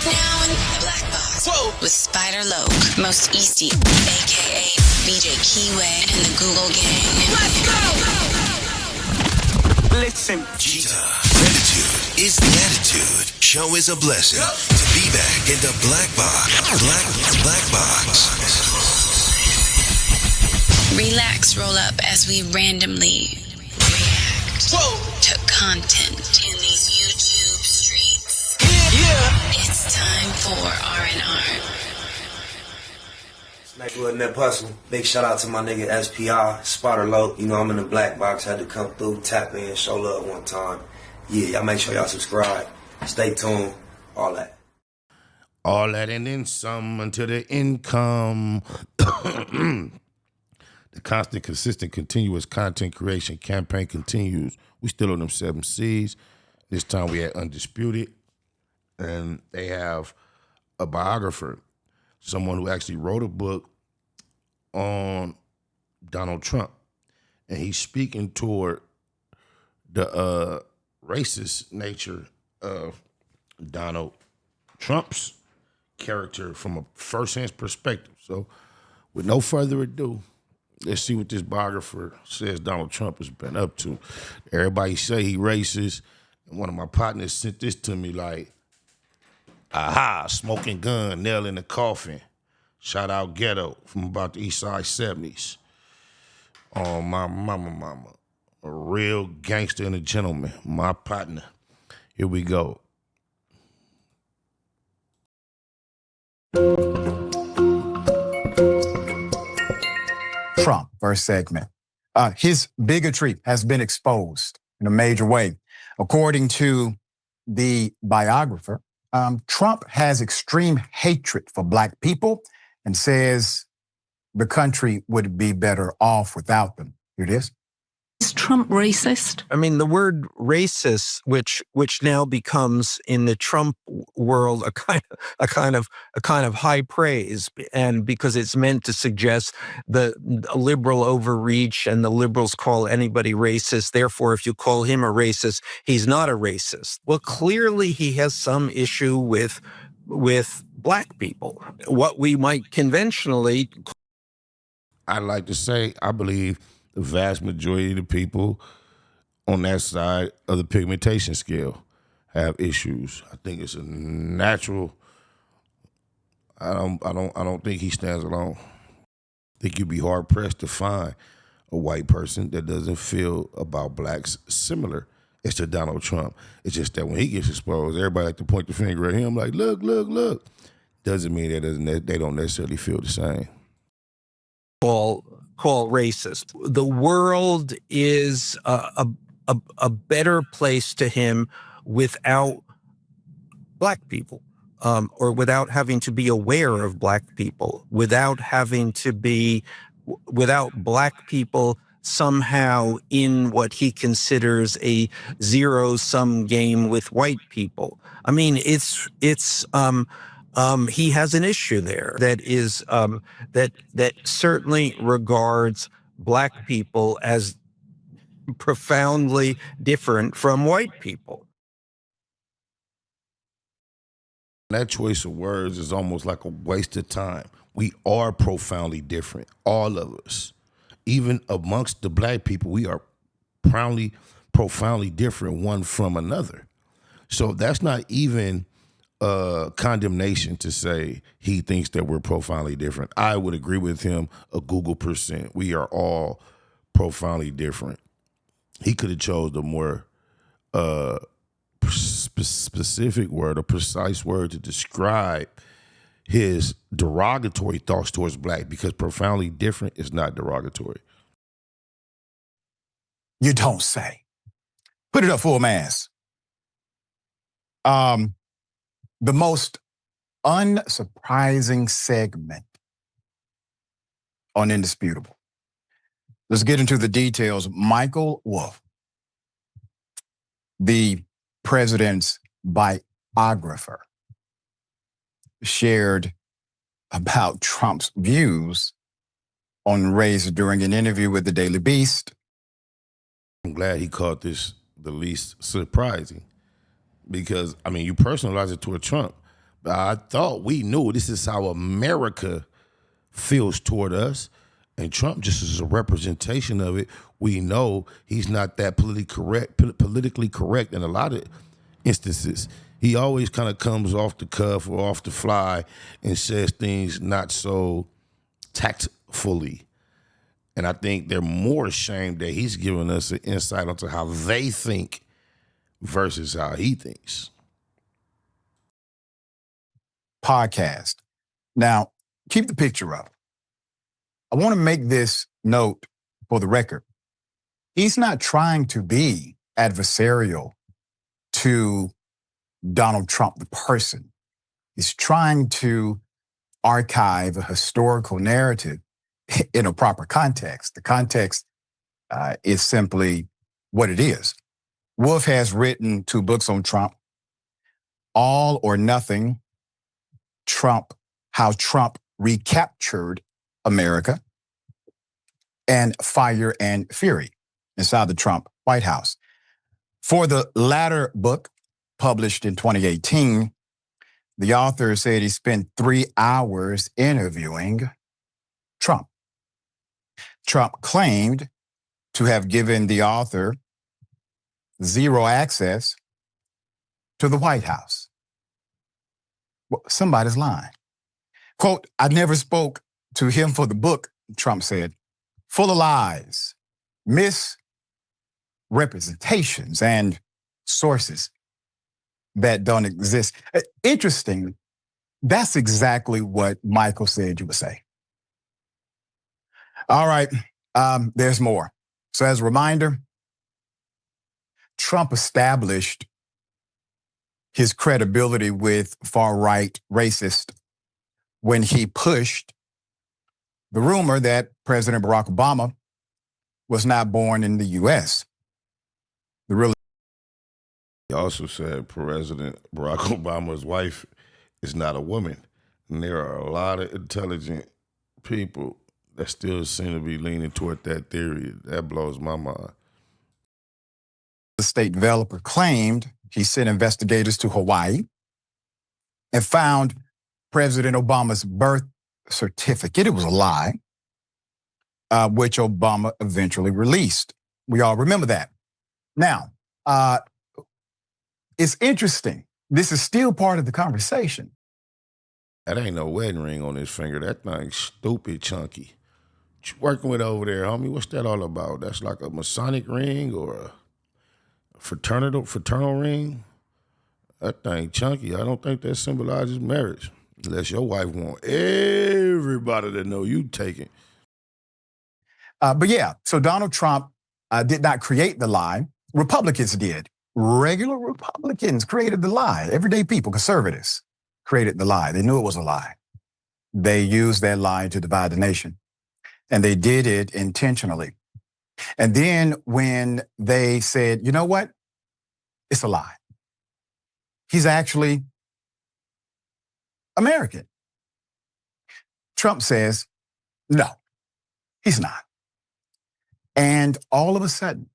now in the Black Box. Whoa. With Spider Loke, Most Easty, a.k.a. BJ Keyway, and the Google Gang. Let's go! Listen. Cheetah. Gratitude is the attitude. Show is a blessing. To be back in the Black Box. Black Box. Relax, roll up as we randomly react to content in these YouTube streets. Yeah. It's time for R&R. Smack with Nip Hustle. Big shout out to my nigga SPI, Spotter Low. You know I'm in the Black Box, had to come through, tap in, show love one time. Yeah, y'all make sure y'all subscribe. Stay tuned, all that. All that and then some until the income. The constant, consistent, continuous content creation campaign continues. We still on them 7 C's. This time we had Undisputed. And they have a biographer, someone who actually wrote a book on Donald Trump. And he's speaking toward the racist nature of Donald Trump's character from a first-hand perspective. So with no further ado, let's see what this biographer says Donald Trump has been up to. Everybody say he racist. And one of my partners sent this to me like, aha, smoking gun, nail in the coffin. Shout out Ghetto from about the East Side 70s. Oh, my mama. A real gangster and a gentleman. My partner. Here we go. Trump, first segment. His bigotry has been exposed in a major way. According to the biographer, Trump has extreme hatred for Black people and says the country would be better off without them. Here it is. Is Trump racist? I mean, the word racist, which now becomes in the Trump world a kind of high praise, and because it's meant to suggest the liberal overreach, and the liberals call anybody racist. Therefore, if you call him a racist, he's not a racist. Well, clearly he has some issue with Black people, what we might conventionally. I'd like to say, I believe the vast majority of the people on that side of the pigmentation scale have issues. I think it's a natural. I don't think he stands alone. I think you'd be hard pressed to find a white person that doesn't feel about blacks similar as to Donald Trump. It's just that when he gets exposed, everybody like to point the finger at him like, look. Doesn't mean they don't necessarily feel the same. Call racist. The world is a better place to him without Black people, or without having to be aware of Black people, without Black people somehow in what he considers a zero-sum game with white people. I mean, he has an issue there that is that certainly regards Black people as profoundly different from white people. That choice of words is almost like a waste of time. We are profoundly different, all of us. Even amongst the Black people, we are profoundly different one from another. So that's not even condemnation to say he thinks that we're profoundly different. I would agree with him a Google %. We are all profoundly different. He could have chose the more specific word, a precise word to describe his derogatory thoughts towards Black, because profoundly different is not derogatory. You don't say. Put it up full mass. The most unsurprising segment on Indisputable. Let's get into the details. Michael Wolff, the president's biographer, shared about Trump's views on race during an interview with the Daily Beast. I'm glad he called this the least surprising. because, I mean, you personalize it toward Trump. But I thought we knew this is how America feels toward us. And Trump just is a representation of it. We know he's not that politically correct in a lot of instances. He always kind of comes off the cuff or off the fly and says things not so tactfully. And I think they're more ashamed that he's giving us an insight onto how they think versus how he thinks. Podcast. Now, keep the picture up. I want to make this note for the record. He's not trying to be adversarial to Donald Trump, the person. He's trying to archive a historical narrative in a proper context. The context is simply what it is. Wolf has written 2 books on Trump, All or Nothing, Trump, How Trump Recaptured America, and Fire and Fury inside the Trump White House. For the latter book, published in 2018, the author said he spent 3 hours interviewing Trump. Trump claimed to have given the author 0 access to the White House. Well, somebody's lying. Quote, I never spoke to him for the book, Trump said. Full of lies, misrepresentations, and sources that don't exist. Interesting. That's exactly what Michael said you would say. All right, there's more. So as a reminder, Trump established his credibility with far-right racists when he pushed the rumor that President Barack Obama was not born in the U.S. He also said President Barack Obama's wife is not a woman. And there are a lot of intelligent people that still seem to be leaning toward that theory. That blows my mind. The state developer claimed he sent investigators to Hawaii and found President Obama's birth certificate. It was a lie, which Obama eventually released. We all remember that. Now, it's interesting. This is still part of the conversation. That ain't no wedding ring on his finger. That thing's stupid chunky. What you working with over there, homie? What's that all about? That's like a Masonic ring or a fraternal ring? That thing chunky. I don't think that symbolizes marriage. Unless your wife want everybody to know you taking. But yeah, so Donald Trump did not create the lie. Republicans did. Regular Republicans created the lie. Everyday people, conservatives, created the lie. They knew it was a lie. They used that lie to divide the nation. And they did it intentionally. And then when they said, you know what? It's a lie. He's actually American. Trump says, no, he's not. And all of a sudden,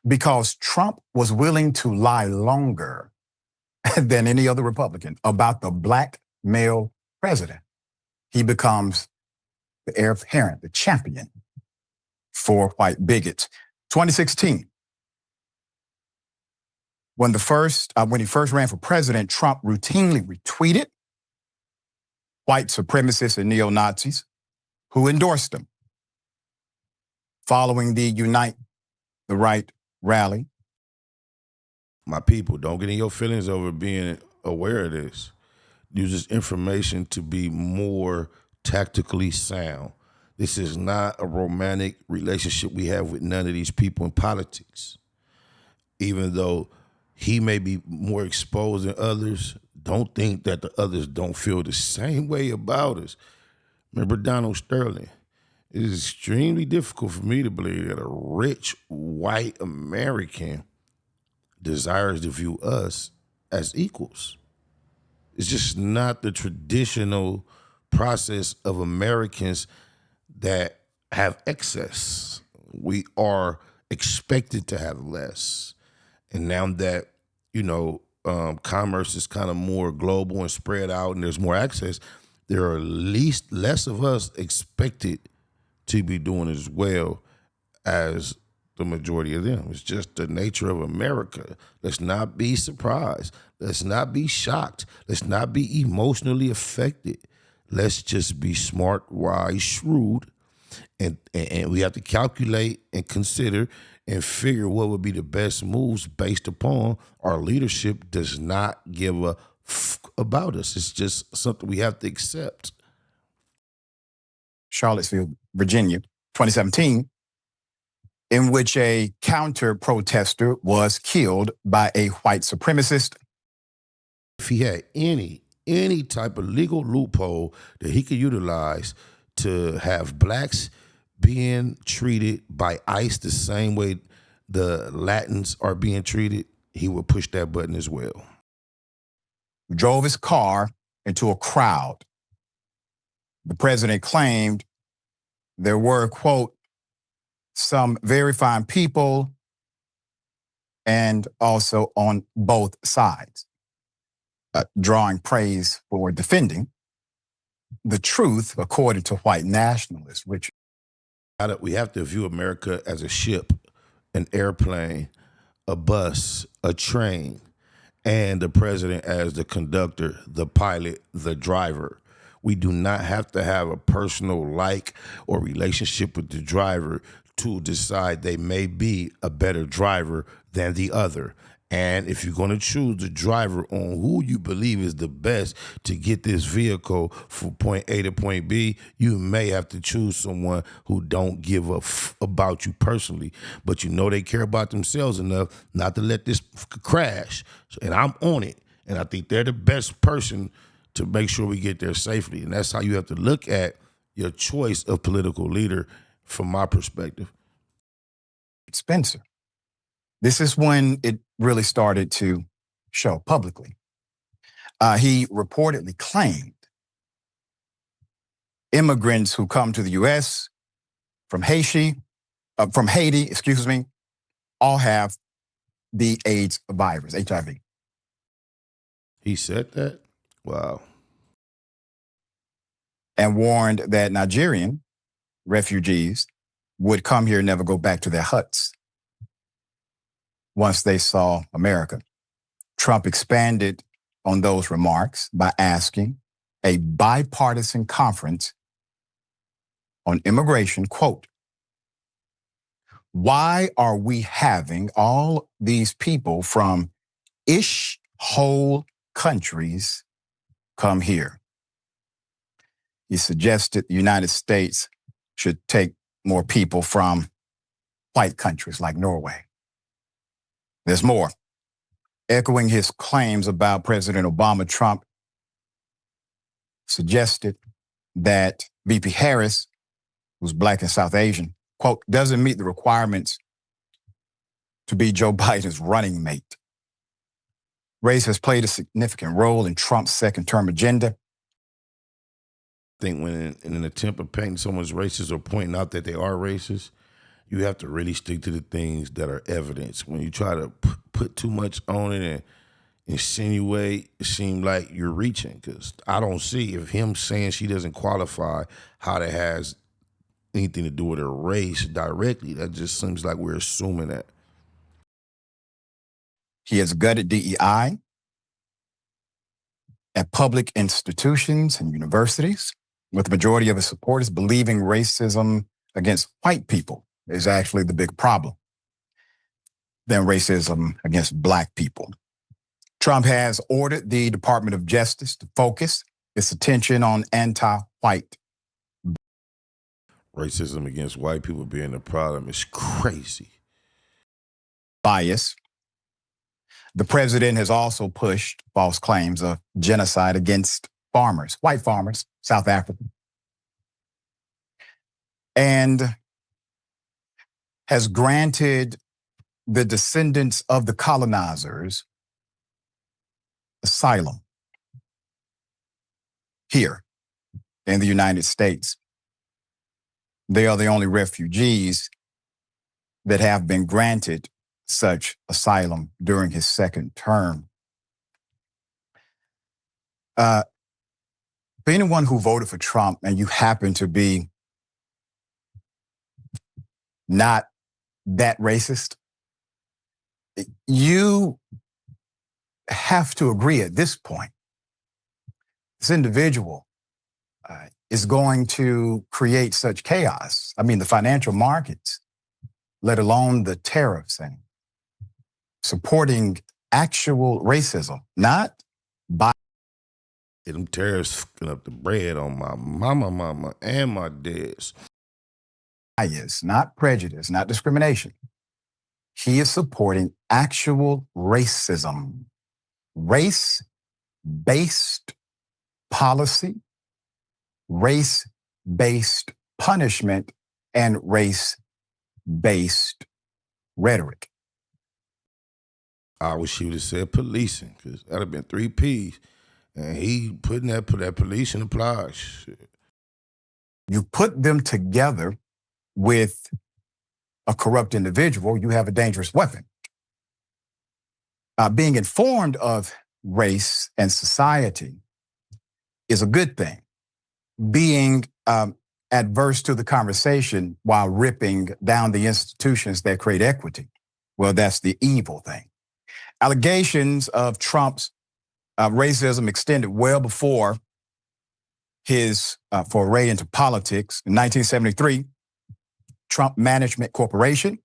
because Trump was willing to lie longer than any other Republican about the black male president, he becomes the heir apparent, the champion for white bigots. 2016, when he first ran for president, Trump routinely retweeted white supremacists and neo-Nazis who endorsed him. Following the Unite the Right rally. My people, don't get in your feelings over being aware of this. Use this information to be more tactically sound. This is not a romantic relationship we have with none of these people in politics. Even though he may be more exposed than others, don't think that the others don't feel the same way about us. Remember Donald Sterling? It is extremely difficult for me to believe that a rich white American desires to view us as equals. It's just not the traditional process of Americans that have excess. We are expected to have less. And now that, commerce is kind of more global and spread out and there's more access, there are less of us expected to be doing as well as the majority of them. It's just the nature of America. Let's not be surprised. Let's not be shocked. Let's not be emotionally affected. Let's just be smart, wise, shrewd, and we have to calculate and consider and figure what would be the best moves based upon our leadership does not give a about us. It's just something we have to accept. Charlottesville, Virginia, 2017, in which a counter-protester was killed by a white supremacist. If he had any type of legal loophole that he could utilize to have blacks being treated by ICE the same way the Latins are being treated, he would push that button as well. Drove his car into a crowd. The president claimed there were, quote, some very fine people and also on both sides, drawing praise for defending the truth according to white nationalists, which we have to view America as a ship, an airplane, a bus, a train, and the president as the conductor, the pilot, the driver. We do not have to have a personal like or relationship with the driver to decide they may be a better driver than the other. And if you're going to choose the driver on who you believe is the best to get this vehicle from point A to point B, you may have to choose someone who don't give a about you personally, but you know they care about themselves enough not to let this crash. And I'm on it. And I think they're the best person to make sure we get there safely. And that's how you have to look at your choice of political leader from my perspective. Spencer. This is when it really started to show publicly. He reportedly claimed immigrants who come to the U.S. from Haiti, all have the AIDS virus, HIV. He said that? Wow. And warned that Nigerian refugees would come here and never go back to their huts once they saw America. Trump expanded on those remarks by asking a bipartisan conference on immigration, quote, why are we having all these people from whole countries come here? He suggested the United States should take more people from white countries like Norway. There's more. Echoing his claims about President Obama, Trump suggested that VP Harris, who's Black and South Asian, quote, doesn't meet the requirements to be Joe Biden's running mate. Race has played a significant role in Trump's second-term agenda. I think when in an attempt of painting someone's racist or pointing out that they are racist, you have to really stick to the things that are evidence. When you try to put too much on it and insinuate, it seems like you're reaching, because I don't see if him saying she doesn't qualify how that has anything to do with her race directly. That just seems like we're assuming that. He has gutted DEI at public institutions and universities, with the majority of his supporters believing racism against white people is actually the big problem than racism against Black people. Trump has ordered the Department of Justice to focus its attention on anti-white. Racism against white people being the problem is crazy. Bias. The president has also pushed false claims of genocide against farmers, white farmers, South Africa, and has granted the descendants of the colonizers asylum here in the United States. They are the only refugees that have been granted such asylum during his second term. For anyone who voted for Trump and you happen to be not that racist, you have to agree at this point, this individual is going to create such chaos. I mean, the financial markets, let alone the tariffs and supporting actual racism, not by Them tariffs fucking up the bread on my mama, and my dads. bias, not prejudice, not discrimination. He is supporting actual racism, race-based policy, race-based punishment, and race-based rhetoric. I wish he would have said policing, because that'd have been 3 P's. And he putting that policing applies. Shit. You put them together with a corrupt individual, you have a dangerous weapon. Being informed of race and society is a good thing. Being adverse to the conversation while ripping down the institutions that create equity, well, that's the evil thing. Allegations of Trump's racism extended well before his foray into politics. In 1973, Trump Management Corporation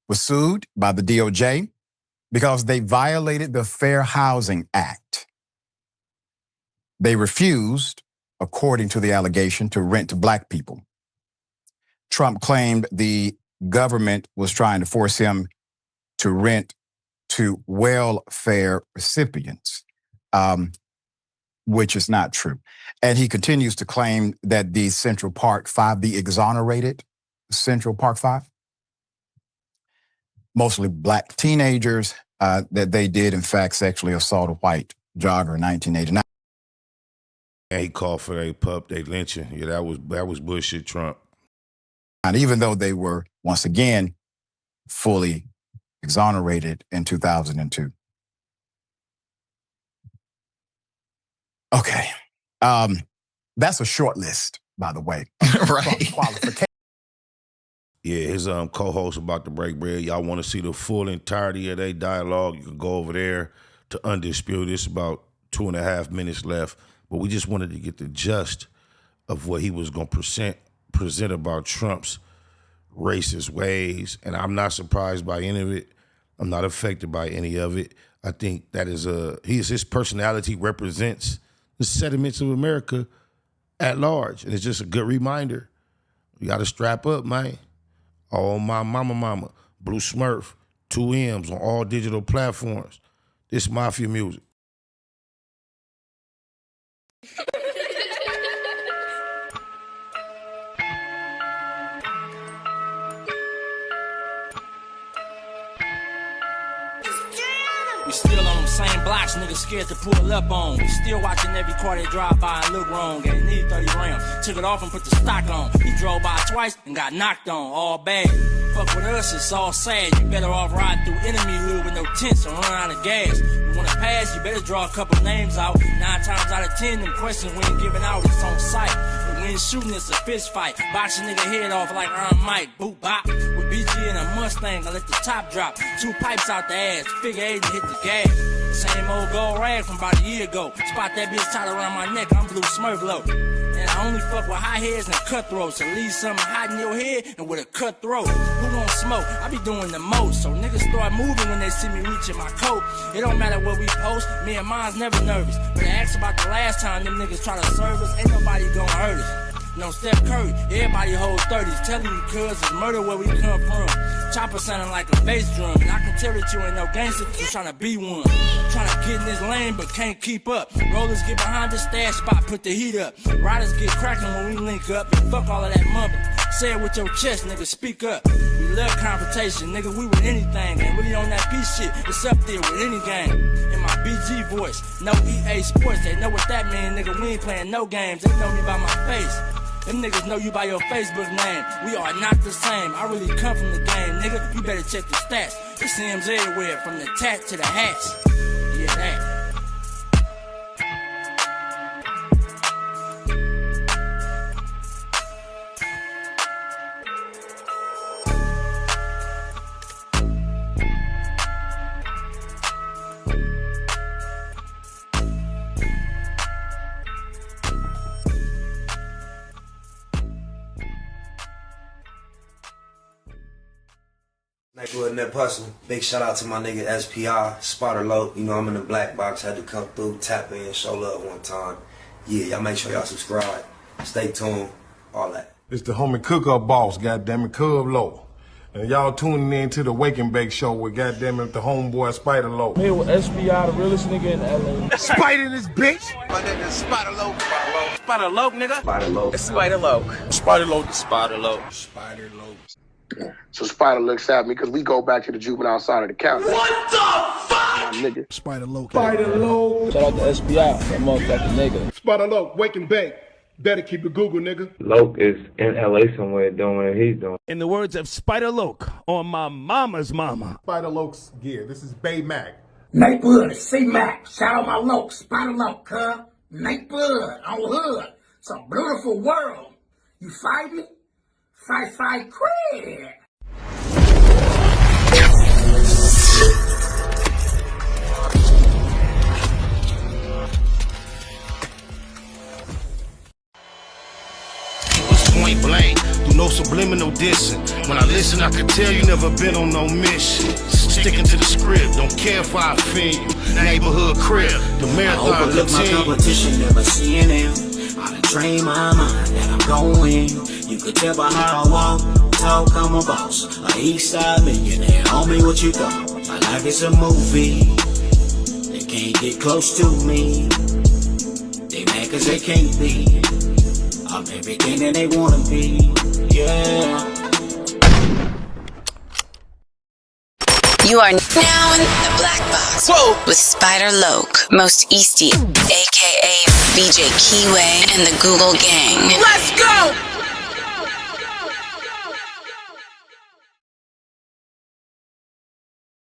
was sued by the DOJ because they violated the Fair Housing Act. They refused, according to the allegation, to rent to Black people. Trump claimed the government was trying to force him to rent to welfare recipients, which is not true. And he continues to claim that the Central Park Five, the exonerated Central Park Five, mostly Black teenagers, that they did, in fact, sexually assault a white jogger in 1989. And he called for their pup, they lynching. Yeah, that was bullshit, Trump. And even though they were, once again, fully exonerated in 2002. Okay. That's a short list, by the way. Right. Qualification. Yeah, his co-host about to break bread. Y'all want to see the full entirety of their dialogue, you can go over there to Undisputed. It's about 2.5 minutes left. But we just wanted to get the gist of what he was going to present about Trump's racist ways. And I'm not surprised by any of it. I'm not affected by any of it. I think that is his personality represents the sentiments of America at large. And it's just a good reminder. You got to strap up, man. Oh, my mama, Blue Smurf, 2 M's on all digital platforms. This Mafia music. We still on them same blocks, niggas scared to pull up on. We still watching every car they drive by and look wrong. Gave need 30 rounds, took it off and put the stock on. He drove by twice and got knocked on, all bad. Fuck with us, it's all sad. You better off riding through enemy hood with no tents or run out of gas. You wanna pass, you better draw a couple names out. 9 times out of 10, them questions we ain't giving out, it's on sight. If we ain't shooting, it's a fist fight. Box a nigga head off like Iron Mike, boot bop. With BG and a Mustang, I let the top drop. 2 pipes out the ass, figure 8 and hit the gas. Same old gold rag from about a year ago. Spot that bitch tied around my neck, I'm Blue Smurf low. And I only fuck with high heads and cutthroats. So leave something hot in your head and with a cutthroat. Who gon' smoke? I be doing the most. So niggas start moving when they see me reaching my coat. It don't matter what we post, me and mine's never nervous. But I asked about the last time them niggas try to serve us, ain't nobody gon' hurt us. No Steph Curry, everybody hold 30s. Telling you cuz it's murder where we come from. Chopper sounding like a bass drum. And I can tell that you ain't no gangster, you tryna be one. Tryna get in this lane but can't keep up. Rollers get behind the stash spot, put the heat up. Riders get cracking when we link up. And fuck all of that mumbling. Say it with your chest, nigga, speak up. We love confrontation, nigga, we with anything. And really on that peace shit, it's up there with any game. In my BG voice, no EA Sports, they know what that mean, nigga, we ain't playing no games. They know me by my face. Them niggas know you by your Facebook name. We are not the same. I really come from the game, nigga. You better check the stats. It's M's everywhere, from the tat to the hats. Yeah, that. Well, Nip Hustle, big shout out to my nigga SPI, Spotter Low. You know I'm in the black box, had to come through, tap in, show love one time. Yeah, y'all make sure y'all subscribe, stay tuned, all that. It's the homie cook-up boss, goddammit, Cub Low. And y'all tuning in to the Wake and Bake Show with goddammit the homeboy Spider Low. I'm here with SPI, the realest nigga in LA. Spider this bitch! My nigga is Spider Low. Spider Loke, nigga. Spider Low. Spider Low. Spider Low. Spider Low. Spider Low. So Spider looks at me because we go back to the juvenile side of the county. What the fuck? My nigga. Spider Low. Spider Low. Shout out to SPI, that motherfucking nigga. Spider Low, Wake and Bake. Better keep it Google, nigga. Loke is in LA somewhere doing what he's doing. In the words of Spider Loke on my mama's mama. Spider Loke's gear. This is Bay Mac. Nate Blood, C-Mac. Shout out my Loke, Spider Loke, cuz. Nate Blood, on hood. It's a beautiful world. You fight me? Fight, cred. Point blank, do no subliminal dissing. When I listen, I can tell you never been on no mission. Sticking to the script, don't care if I offend you. Neighborhood crib, the marathon I overlook my competition, never seeing them. I done trained my mind that I'm going. You could tell by how I walk, talk, I'm a boss. A Eastside millionaire, homie, what you thought? My life is a movie. They can't get close to me. They mad cause they can't be. I'm everything that they wanna be, yeah. You are now in the black box. Whoa. With Spider Loke, Most Eastie, aka BJ Keyway, and the Google Gang. Let's go!